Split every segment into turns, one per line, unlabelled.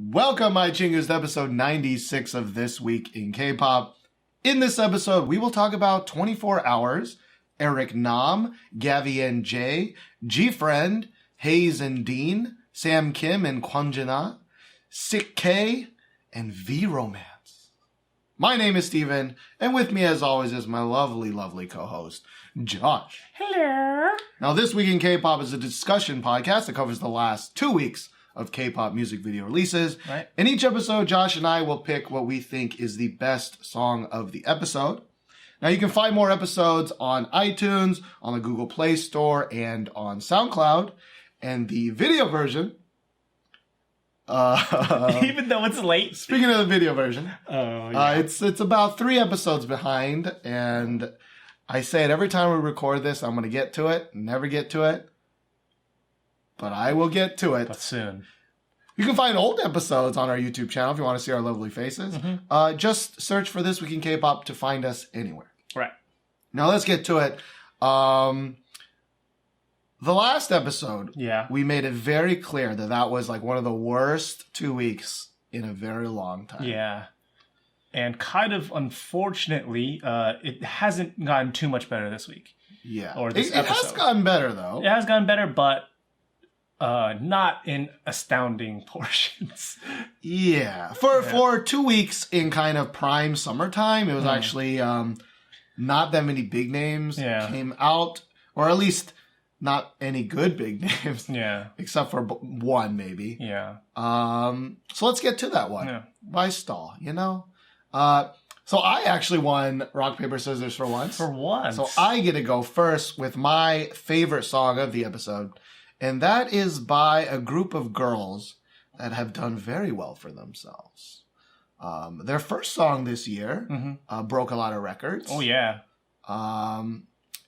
Welcome, my chingus, to episode 96 of This Week in K-Pop. In this episode, we will talk about 24 Hours, Eric Nam, Gfriend J, Gfriend, Hayes and Dean, Sam Kim and Kwanjana, Sick K, and V-Romance. My name is Steven, and with me as always is my lovely, lovely co-host, Josh.
Hello.
Now, This Week in K-Pop is a discussion podcast that covers the last 2 weeks of K-pop music video releases.
Right.
In each episode, Josh and I will pick what we think is the best song of the episode. Now, you can find more episodes on iTunes, on the Google Play Store, and on SoundCloud. And the video version...
Even though it's late.
Speaking of the video version,
yeah.
it's about 3 episodes behind, and I say it every time we record this, I'm going to get to it, never get to it, but I will get to it.
But soon.
You can find old episodes on our YouTube channel if you want to see our lovely faces.
Mm-hmm.
Just search for This Week in K-Pop to find us anywhere.
Right.
Now let's get to it. The last episode, we made it very clear that was like one of the worst 2 weeks in a very long time.
Yeah. And kind of unfortunately, it hasn't gotten too much better this week.
Yeah.
Or this
it
episode.
has gotten better, though.
It has gotten better, but not in astounding portions.
Yeah. For 2 weeks in kind of prime summertime, it was actually not that many big names came out, or at least not any good big names.
Yeah.
Except for one, maybe.
Yeah.
So let's get to that one.
Yeah.
Why stall, you know? So I actually won rock, paper, scissors for once.
For once.
So I get to go first with my favorite song of the episode. And that is by a group of girls that have done very well for themselves. Their first song this year broke a lot of records.
Oh, yeah.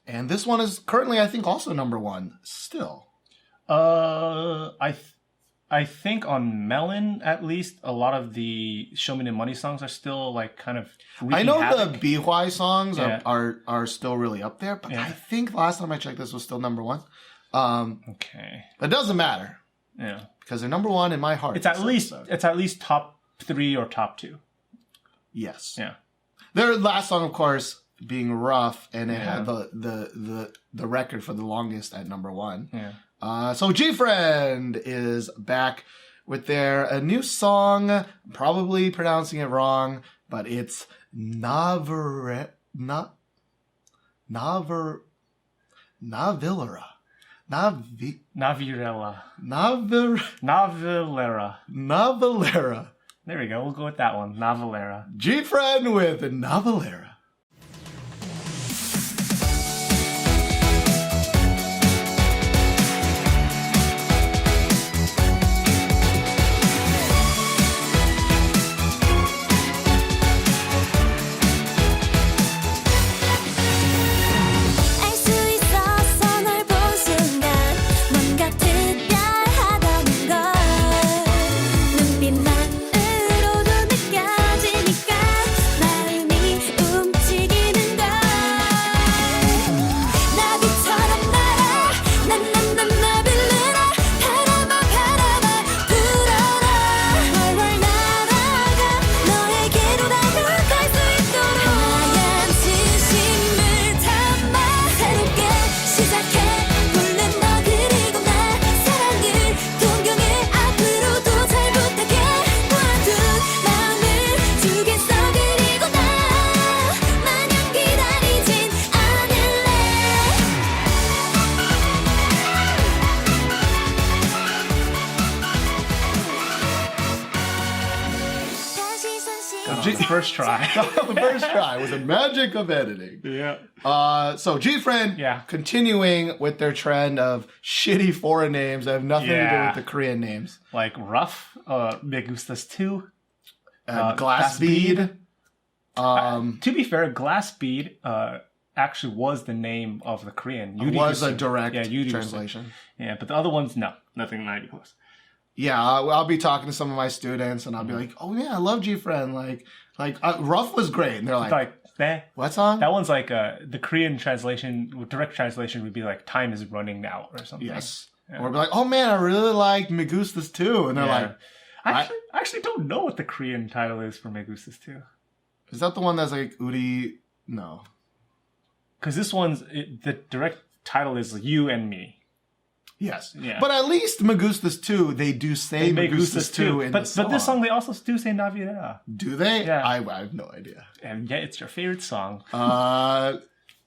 And this one is currently, I think, also #1 still.
I think on Melon, at least, a lot of the Show Me the Money songs are still like kind of
I know
havoc.
the BY songs are still really up there, but I think last time I checked this was still #1.
Okay.
But it doesn't matter.
Yeah.
Because they're #1 in my heart.
It's at least top 3 or top 2.
Yes.
Yeah.
Their last song, of course, being Rough, and it had the record for the longest at #1.
Yeah.
So Gfriend is back with a new song, probably pronouncing it wrong, but it's Navillera. Navillera.
There we go. We'll go with that one. Navillera.
Gfriend with Navillera.
First try.
The first try was the magic of editing.
Yeah.
So Gfriend, continuing with their trend of shitty foreign names that have nothing to do with the Korean names.
Like Rough, Me Gustas 2,
Glass Bead.
To be fair, Glass Bead actually was the name of the Korean.
It was a direct translation.
Yeah, but the other ones, no. Nothing mighty close.
Yeah, I'll be talking to some of my students, and I'll be like, "Oh yeah, I love Gfriend. Rough was great." And they're like what song?
That one's like the Korean translation, direct translation would be like "Time is running out" or something.
Yes. Yeah. Or be like, "Oh man, I really like Me Gustas too," and they're like,
I actually don't know what the Korean title is for Me Gustas Too.
Is that the one that's like Uri? No.
Because this one's, the direct title is You and Me.
Yes.
Yeah.
But at least Me Gustas Too, they do say Me Gustas Too in the song.
But this song, they also do say Navillera.
Do they?
Yeah.
I have no idea.
And yeah, it's your favorite song.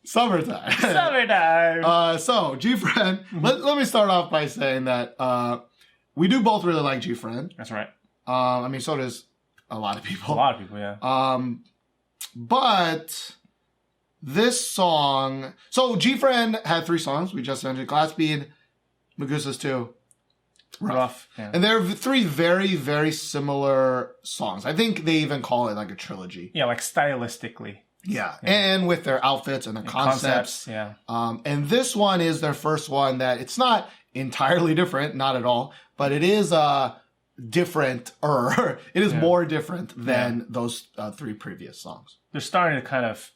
Summertime.
Summertime.
So, Gfriend, let me start off by saying that we do both really like Gfriend.
That's right.
I mean, so does a lot of people.
A lot of people, yeah.
But this song... So, Gfriend had 3 songs. We just mentioned Glass Bead, Me Gustas Too, Rough.
Yeah.
And they're 3 very, very similar songs. I think they even call it like a trilogy.
Yeah, like stylistically.
Yeah. And with their outfits and the concepts.
Yeah.
And this one is their first one that it's not entirely different, not at all, but it is different, or it is more different than those 3 previous songs.
They're starting to kind of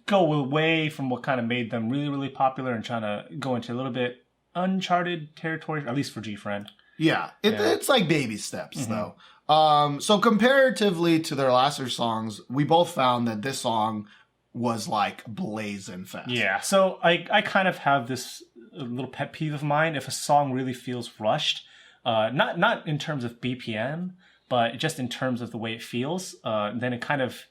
go away from what kind of made them really, really popular and trying to go into a little bit uncharted territory, at least for Gfriend.
Yeah. It's like baby steps, though. So comparatively to their last 3 songs, we both found that this song was like blazing fast.
Yeah. So I kind of have this little pet peeve of mine. If a song really feels rushed, not in terms of BPM, but just in terms of the way it feels, then it kind of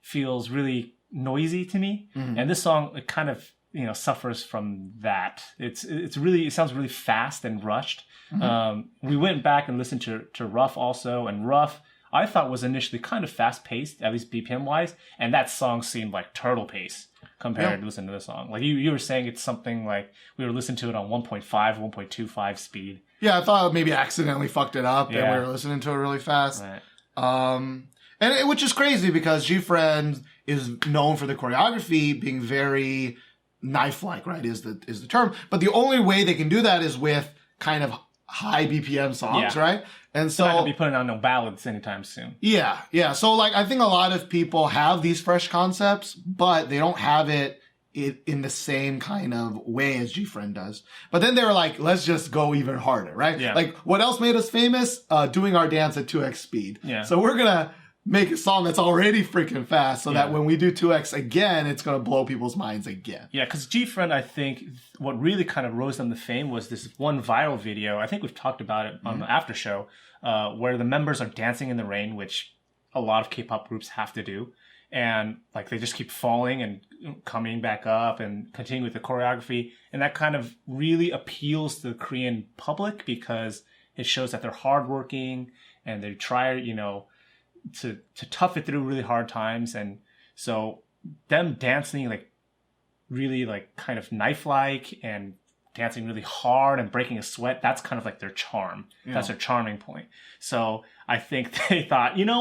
feels really noisy to me. And this song, it kind of, suffers from that. It sounds really fast and rushed. We went back and listened to Rough also, and Rough I thought was initially kind of fast paced, at least BPM wise, and that song seemed like turtle pace compared to listening to the song. Like you were saying, it's something like we were listening to it on 1.5, 1.25 speed.
Yeah, I thought maybe I accidentally fucked it up and we were listening to it really fast. Right. Which is crazy because Gfriend is known for the choreography being very knife-like, right? Is the term. But the only way they can do that is with kind of high BPM songs, right? And so
they're not gonna be putting on no ballads anytime soon.
Yeah. So like I think a lot of people have these fresh concepts, but they don't have it in the same kind of way as Gfriend does. But then they were like, let's just go even harder, right?
Yeah.
Like what else made us famous? Doing our dance at 2x speed.
Yeah.
So we're gonna make a song that's already freaking fast so that when we do 2x again, it's going to blow people's minds again.
Yeah, because Gfriend, I think, what really kind of rose them to fame was this one viral video. I think we've talked about it on the after show, where the members are dancing in the rain, which a lot of K-pop groups have to do. And like they just keep falling and coming back up and continuing with the choreography. And that kind of really appeals to the Korean public because it shows that they're hardworking and they try, to tough it through really hard times. And so them dancing like really like kind of knife-like and dancing really hard and breaking a sweat, that's kind of like their charm. Yeah. That's their charming point. So I think they thought, you know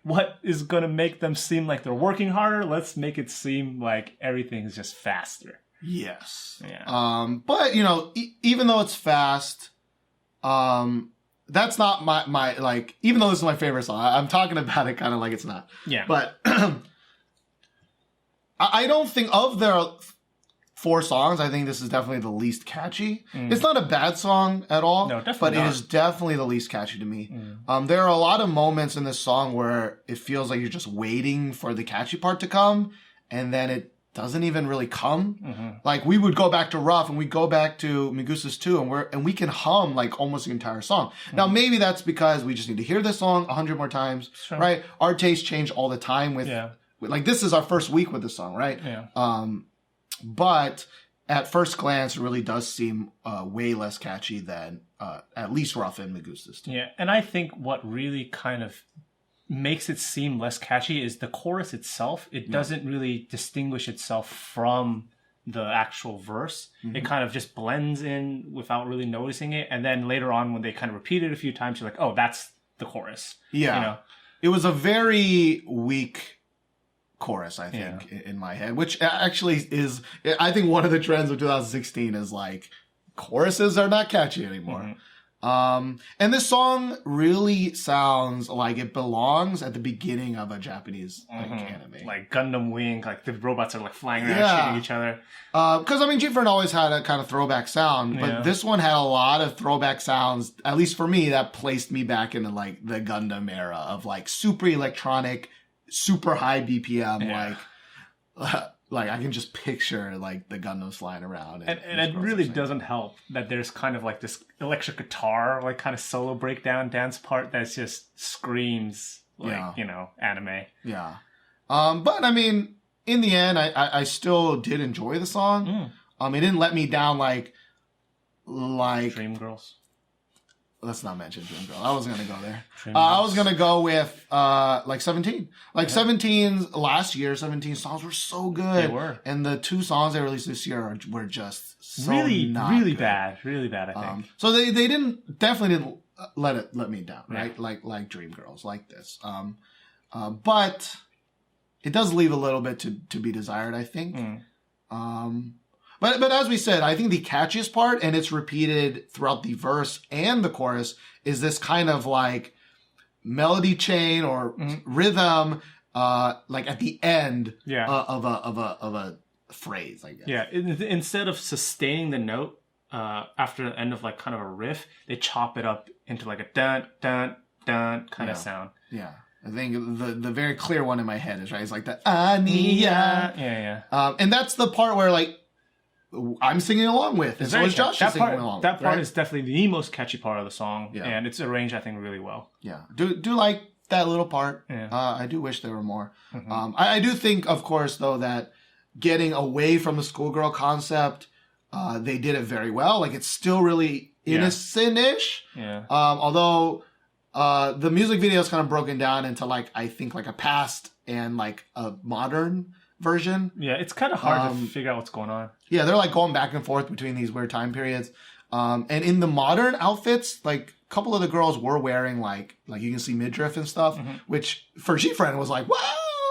what is going to make them seem like they're working harder? Let's make it seem like everything's just faster.
Yes.
Yeah.
But even though it's fast, that's not my like, even though this is my favorite song, I'm talking about it kind of like it's not.
Yeah.
But I don't think of their 4 songs, I think this is definitely the least catchy. It's not a bad song at all.
No, definitely
but
not.
It is definitely the least catchy to me. There are a lot of moments in this song where it feels like you're just waiting for the catchy part to come, and then it doesn't even really come. Like we would go back to Rough and we go back to Me Gustas Too and we can hum like almost the entire song. Now maybe that's because we just need to hear this song 100 more times, right? Our tastes change all the time with like this is our first week with the song, right?
Yeah.
But at first glance, it really does seem way less catchy than at least Rough and Me Gustas Too.
Yeah, and I think what really kind of makes it seem less catchy is the chorus itself. It doesn't really distinguish itself from the actual verse. It kind of just blends in without really noticing it. And then later on, when they kind of repeat it a few times, you're like, oh, that's the chorus.
Yeah. It was a very weak chorus, I think, in my head, which actually is, I think one of the trends of 2016 is like choruses are not catchy anymore. And this song really sounds like it belongs at the beginning of a Japanese anime.
Like Gundam Wing, like the robots are like flying around shooting each other.
Because I mean, Gfriend always had a kind of throwback sound, but this one had a lot of throwback sounds, at least for me, that placed me back into like the Gundam era of like super electronic, super high BPM, like I can just picture like the Gundams flying around.
And it really doesn't help that there's kind of like this electric guitar, like kind of solo breakdown dance part that just screams like, you know, anime.
Yeah. But I mean, in the end, I still did enjoy the song. It didn't let me down like
Dream Girls.
Let's not mention Dream Girl. I wasn't going to go there. I was going to go with like 17. Like 17's last year, 17 songs were so good.
They were.
And the 2 songs they released this year were just so
really
good.
bad. Really bad, I think.
So they definitely didn't let me down, right? Like Dream Girls, like this. But it does leave a little bit to be desired, I think. But as we said, I think the catchiest part, and it's repeated throughout the verse and the chorus, is this kind of like melody chain or rhythm, like at the end of a phrase, I guess.
Yeah, instead of sustaining the note after the end of like kind of a riff, they chop it up into like a dun dun dun kind of sound.
Yeah. I think the very clear one in my head is right. It's like the Aniya.
Yeah.
And that's the part where like I'm singing along with. And so is Josh singing along with.
That part is definitely the most catchy part of the song. And it's arranged, I think, really well.
Yeah. Do like that little part. Yeah. I do wish there were more. I do think, of course, though, that getting away from the schoolgirl concept, they did it very well. Like, it's still really innocent-ish.
Yeah.
Although the music video is kind of broken down into, like, I think, like a past and, like, a modern version.
Yeah, it's kind of hard to figure out what's going on.
Yeah, they're like going back and forth between these weird time periods. And in the modern outfits, like a couple of the girls were wearing like you can see midriff and stuff, which for Gfriend was like, wow,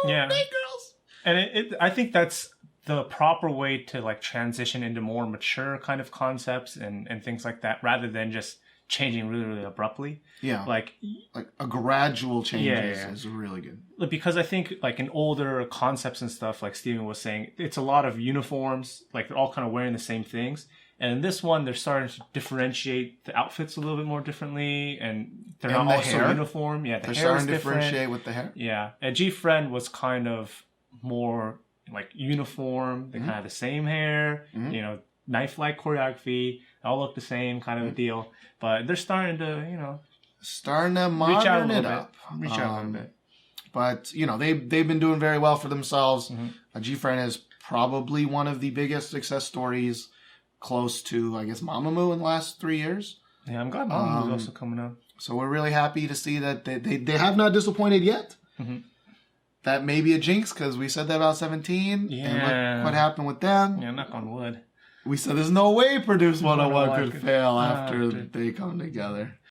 hey girls.
And I think that's the proper way to like transition into more mature kind of concepts and things like that, rather than just changing really, really abruptly.
Yeah. Like a gradual change is really good.
Because I think like in older concepts and stuff, like Steven was saying, it's a lot of uniforms, like they're all kind of wearing the same things. And in this one, they're starting to differentiate the outfits a little bit more differently, and they're not all so uniform. Yeah,
they're starting to differentiate with the hair.
Yeah. And Gfriend was kind of more like uniform. They kind of have the same hair, you know, knife-like choreography. They all look the same kind of a deal. But they're starting to, you know,
modern it up.
Reach out a little bit.
But, you know, they've been doing very well for themselves. Gfriend is probably one of the biggest success stories, close to, I guess, Mamamoo in the last 3 years.
Yeah, I'm glad Mamamoo's also coming up.
So we're really happy to see that they have not disappointed yet. That may be a jinx, because we said that about 17.
Yeah.
And look what happened with them.
Yeah, knock on wood.
We said there's no way Produce 101 could fail after they come together.